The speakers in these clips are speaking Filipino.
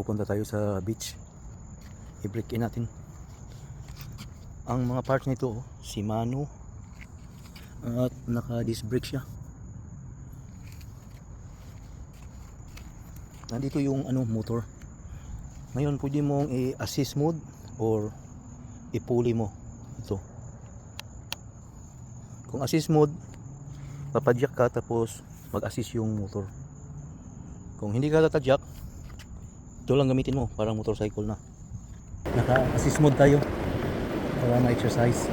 pupunta tayo sa beach. I-break in natin ang mga parts nito. Shimano at naka disc brake siya. Nandito yung motor. Ngayon pwede mong i-assist mode or i-pulley mo ito. Kung assist mode, papadyak ka tapos mag-assist yung motor. Kung hindi ka tatadyak, ito lang gamitin mo, parang motorcycle na. Naka-assist mode tayo para ma-exercise.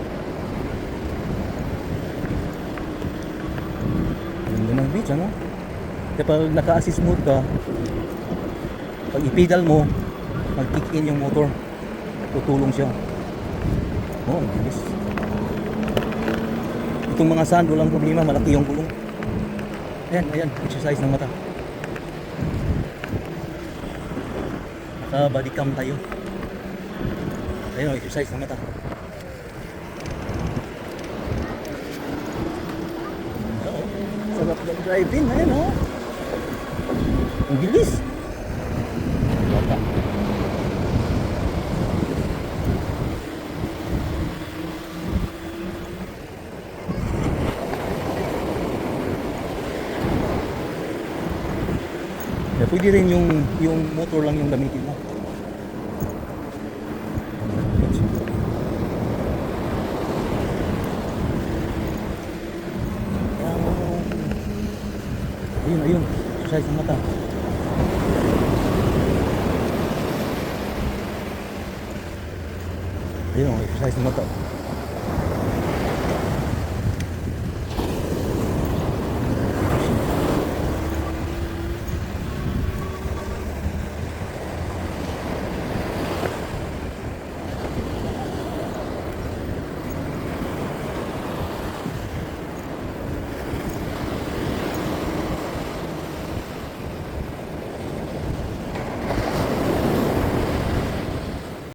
Ganda ng beach, ano? Kapag naka-assist mode ka, pag i-pedal mo, mag-kick in yung motor, tutulong siya. Oh, ang bilis. Itong mga sand, walang problema, malaki yung gulong. Ayan, exercise ng mata. Naka body cam tayo. Ayun, exercise ng mata. Sarap ng driving, ayun oh. Ang bilis. Bata. Pwede rin yung motor lang yung gamitin mo. Ayun, exercise ng mata. Ayun, exercise ng mata.